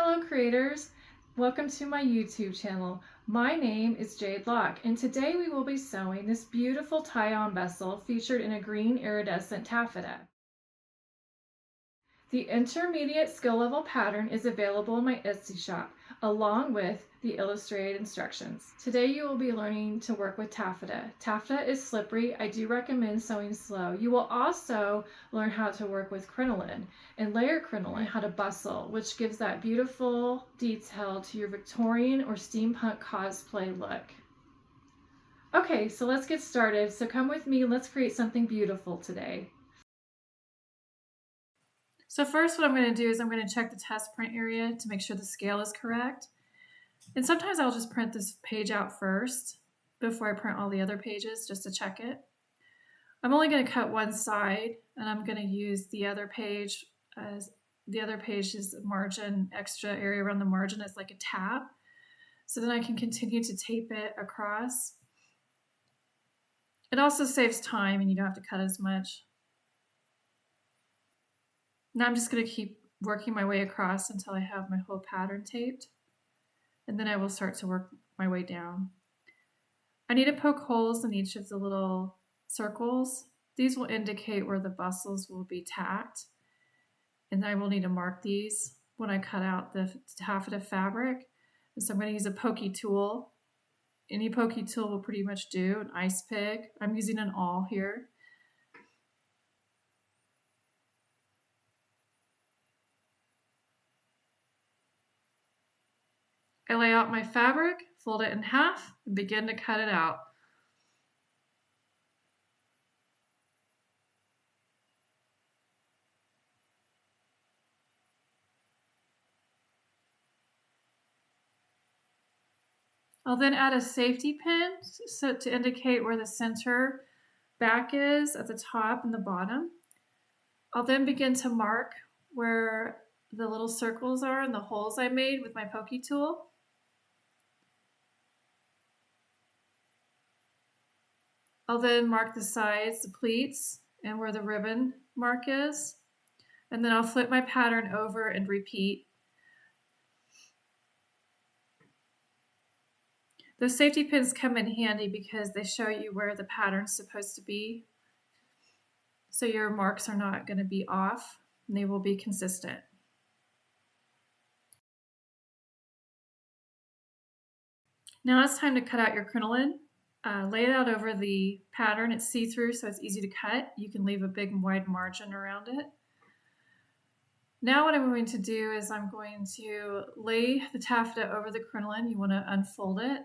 fellow creators, welcome to my YouTube channel. My name is Jade Locke, and today we will be sewing this beautiful tie-on bustle featured in a green iridescent taffeta. The intermediate skill level pattern is available in my Etsy shop, along with the illustrated instructions. Today you will be learning to work with taffeta. Taffeta is slippery. I do recommend sewing slow. You will also learn how to work with crinoline and layer crinoline, how to bustle, which gives that beautiful detail to your Victorian or steampunk cosplay look. Okay, so let's get started. So come with me, let's create something beautiful today. So first what I'm going to do is I'm going to check the test print area to make sure the scale is correct. And sometimes I'll just print this page out first before I print all the other pages just to check it. I'm only going to cut one side, and I'm going to use the other page as the other page's margin, extra area around the margin as like a tab. So then I can continue to tape it across. It also saves time and you don't have to cut as much. Now I'm just going to keep working my way across until I have my whole pattern taped, and then I will start to work my way down. I need to poke holes in each of the little circles. These will indicate where the bustles will be tacked, and I will need to mark these when I cut out the taffeta fabric. And so I'm going to use a pokey tool. Any pokey tool will pretty much do, an ice pick. I'm using an awl here. I lay out my fabric, fold it in half, and begin to cut it out. I'll then add a safety pin so to indicate where the center back is at the top and the bottom. I'll then begin to mark where the little circles are and the holes I made with my pokey tool. I'll then mark the sides, the pleats, and where the ribbon mark is. And then I'll flip my pattern over and repeat. Those safety pins come in handy because they show you where the pattern's supposed to be. So your marks are not going to be off, and they will be consistent. Now it's time to cut out your crinoline. Lay it out over the pattern. It's see-through, so it's easy to cut. You can leave a big wide margin around it. Now what I'm going to do is I'm going to lay the taffeta over the crinoline. You want to unfold it.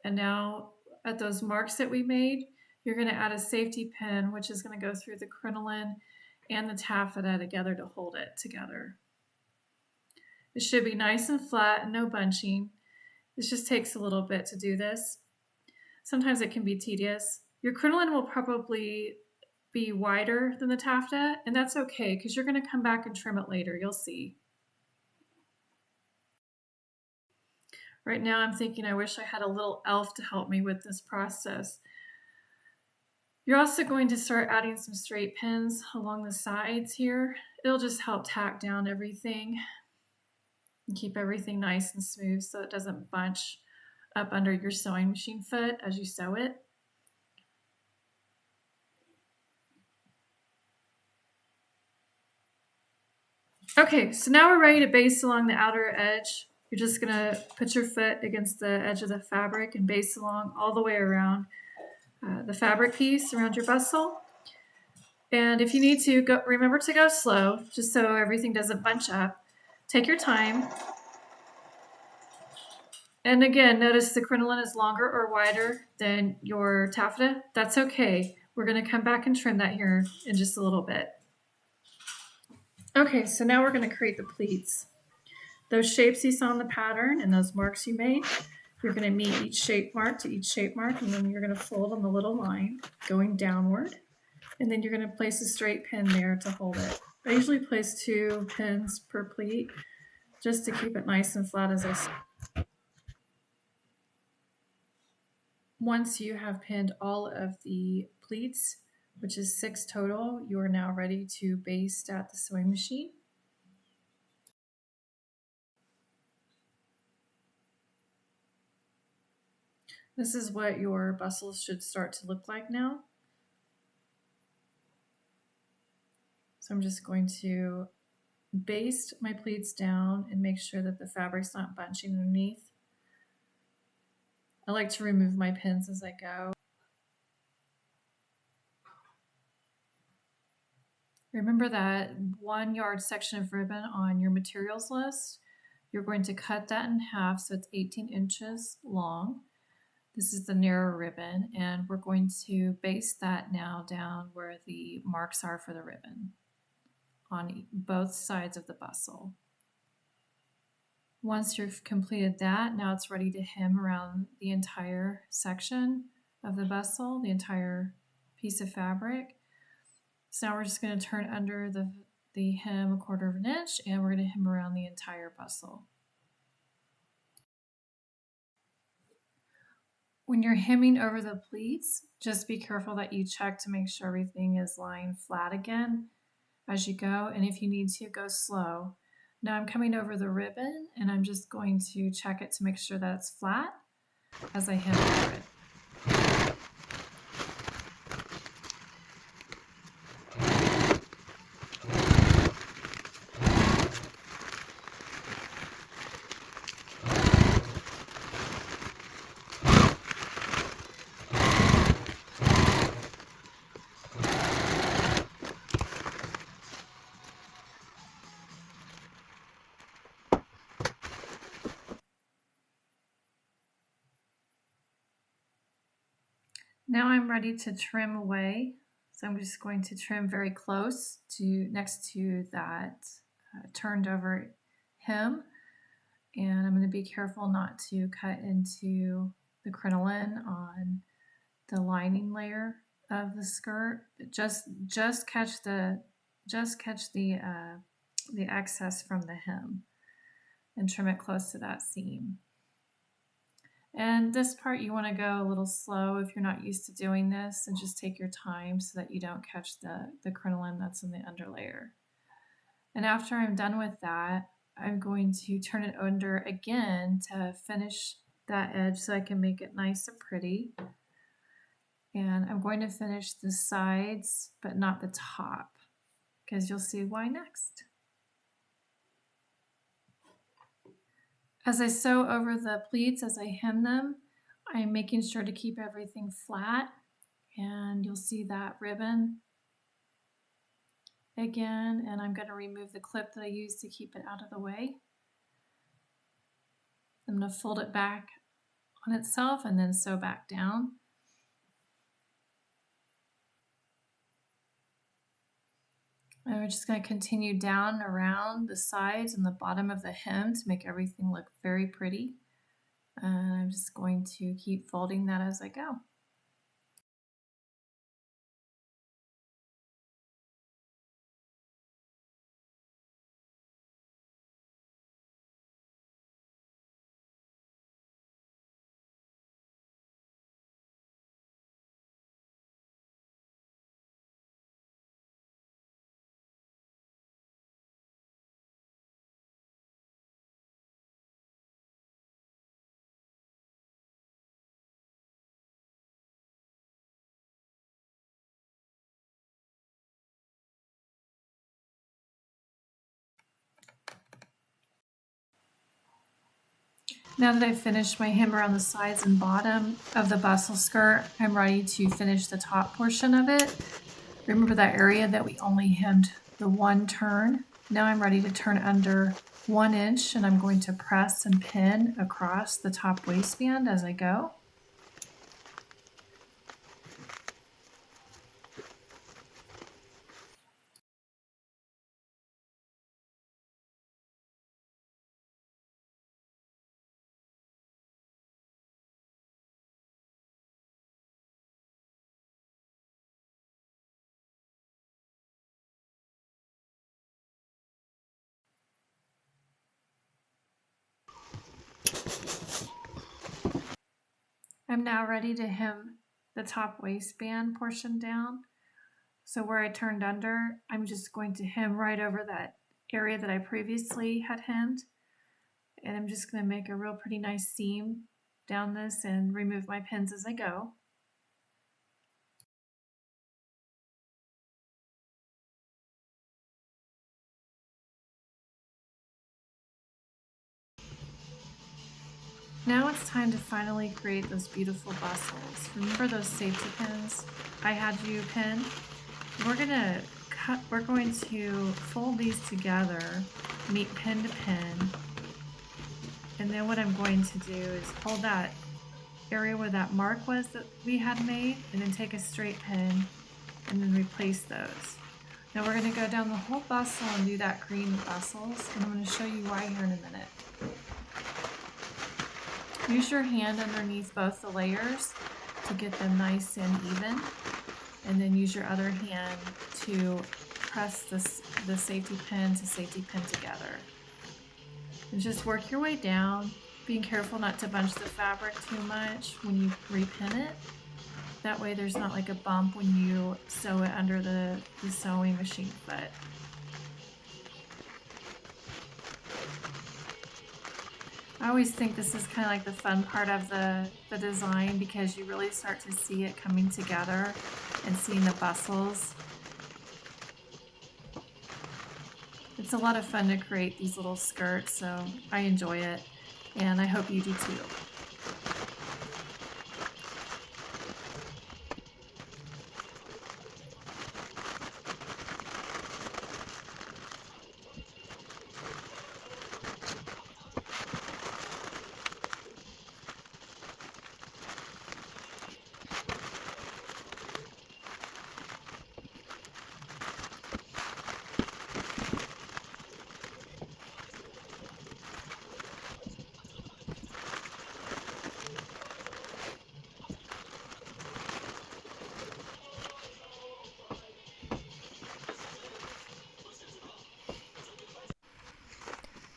And now at those marks that we made, you're going to add a safety pin, which is going to go through the crinoline and the taffeta together to hold it together. It should be nice and flat and no bunching. This just takes a little bit to do this. Sometimes it can be tedious. Your crinoline will probably be wider than the taffeta, and that's okay because you're going to come back and trim it later. You'll see. Right now I'm thinking I wish I had a little elf to help me with this process. You're also going to start adding some straight pins along the sides here. It'll just help tack down everything and keep everything nice and smooth so it doesn't bunch up under your sewing machine foot as you sew it. Okay, so now we're ready to baste along the outer edge. You're just going to put your foot against the edge of the fabric and baste along all the way around the fabric piece around your bustle. And if you need to, remember to go slow, just so everything doesn't bunch up. Take your time. And again, notice the crinoline is longer or wider than your taffeta. That's okay. We're going to come back and trim that here in just a little bit. Okay, so now we're going to create the pleats. Those shapes you saw in the pattern and those marks you made, you're going to meet each shape mark to each shape mark, and then you're going to fold on the little line going downward. And then you're going to place a straight pin there to hold it. I usually place 2 pins per pleat just to keep it nice and flat as I said. Once you have pinned all of the pleats, which is 6 total, you are now ready to baste at the sewing machine. This is what your bustles should start to look like now. So I'm just going to baste my pleats down and make sure that the fabric's not bunching underneath. I like to remove my pins as I go. Remember that 1 yard section of ribbon on your materials list. You're going to cut that in half so it's 18 inches long. This is the narrow ribbon, and we're going to baste that now down where the marks are for the ribbon on both sides of the bustle. Once you've completed that, now it's ready to hem around the entire section of the bustle, the entire piece of fabric. So now we're just going to turn under the hem 1/4 of an inch, and we're going to hem around the entire bustle. When you're hemming over the pleats, just be careful that you check to make sure everything is lying flat again as you go, and if you need to, go slow. Now I'm coming over the ribbon, and I'm just going to check it to make sure that it's flat as I hem over it. Now I'm ready to trim away. So I'm just going to trim very close to next to that turned over hem. And I'm going to be careful not to cut into the crinoline on the lining layer of the skirt. Just catch the excess from the hem and trim it close to that seam. And this part you want to go a little slow if you're not used to doing this, and just take your time so that you don't catch the crinoline that's in the underlayer. And after I'm done with that, I'm going to turn it under again to finish that edge so I can make it nice and pretty. And I'm going to finish the sides, but not the top, because you'll see why next. As I sew over the pleats, as I hem them, I'm making sure to keep everything flat, and you'll see that ribbon again, and I'm going to remove the clip that I used to keep it out of the way. I'm going to fold it back on itself and then sew back down. And we're just going to continue down around the sides and the bottom of the hem to make everything look very pretty. And I'm just going to keep folding that as I go. Now that I've finished my hem around the sides and bottom of the bustle skirt, I'm ready to finish the top portion of it. Remember that area that we only hemmed the one turn? Now I'm ready to turn under 1 inch, and I'm going to press and pin across the top waistband as I go. I'm now ready to hem the top waistband portion down. So where I turned under, I'm just going to hem right over that area that I previously had hemmed. And I'm just going to make a real pretty nice seam down this and remove my pins as I go. Now it's time to finally create those beautiful bustles. Remember those safety pins I had you pin? We're going to fold these together, meet pin to pin, and then what I'm going to do is hold that area where that mark was that we had made, and then take a straight pin and then replace those. Now we're going to go down the whole bustle and do that green bustles, and I'm going to show you why here in a minute. Use your hand underneath both the layers to get them nice and even, and then use your other hand to press the safety pin to safety pin together. And just work your way down, being careful not to bunch the fabric too much when you repin it. That way there's not like a bump when you sew it under the sewing machine foot. I always think this is kind of like the fun part of the design, because you really start to see it coming together and seeing the bustles. It's a lot of fun to create these little skirts, so I enjoy it, and I hope you do too.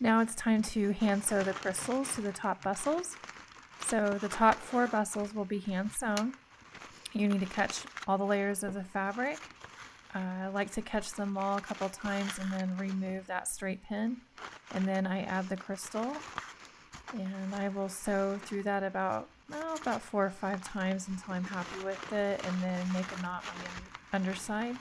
Now it's time to hand sew the crystals to the top bustles. So the top 4 bustles will be hand sewn. You need to catch all the layers of the fabric. I like to catch them all a couple times and then remove that straight pin. And then I add the crystal, and I will sew through that about 4 or 5 times until I'm happy with it, and then make a knot on the underside.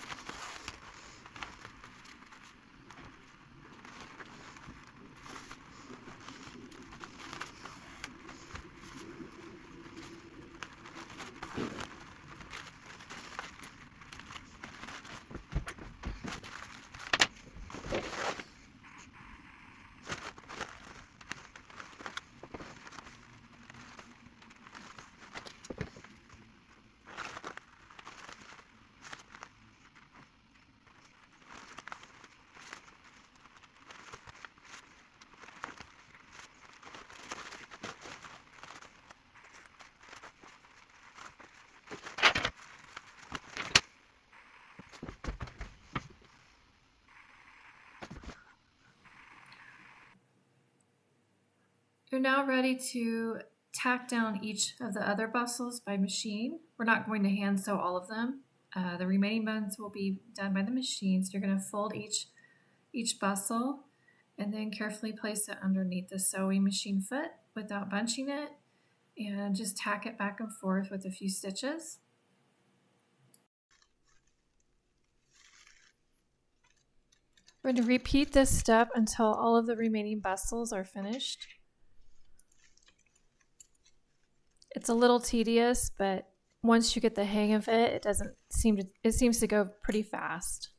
You're now ready to tack down each of the other bustles by machine. We're not going to hand sew all of them. The remaining ones will be done by the machine. So you're going to fold each bustle and then carefully place it underneath the sewing machine foot without bunching it, and just tack it back and forth with a few stitches. We're going to repeat this step until all of the remaining bustles are finished. It's a little tedious, but once you get the hang of it, it seems to go pretty fast.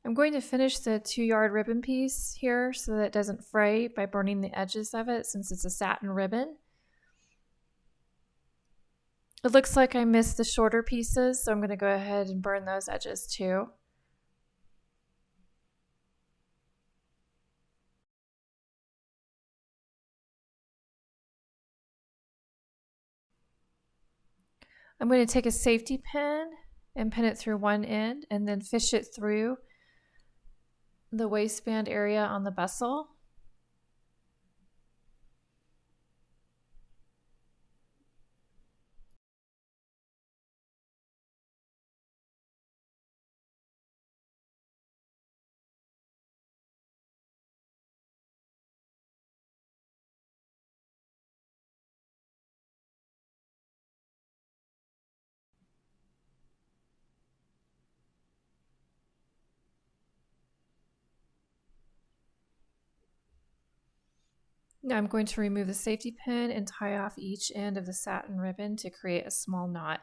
I'm going to finish the 2-yard ribbon piece here so that it doesn't fray by burning the edges of it, since it's a satin ribbon. It looks like I missed the shorter pieces, so I'm going to go ahead and burn those edges too. I'm going to take a safety pin and pin it through one end and then fish it through the waistband area on the bustle. Now I'm going to remove the safety pin and tie off each end of the satin ribbon to create a small knot.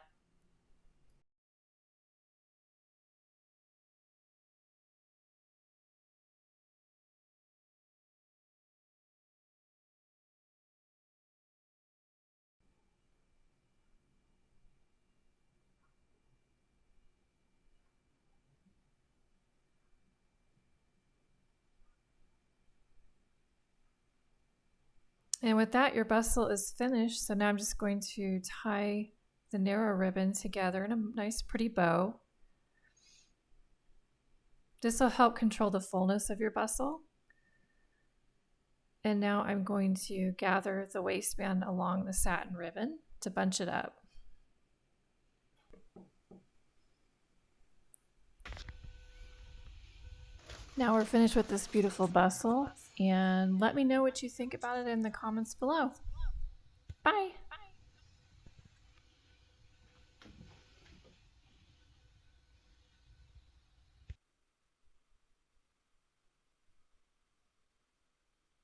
And with that, your bustle is finished. So now I'm just going to tie the narrow ribbon together in a nice pretty bow. This will help control the fullness of your bustle. And now I'm going to gather the waistband along the satin ribbon to bunch it up. Now we're finished with this beautiful bustle, and let me know what you think about it in the comments below. Bye!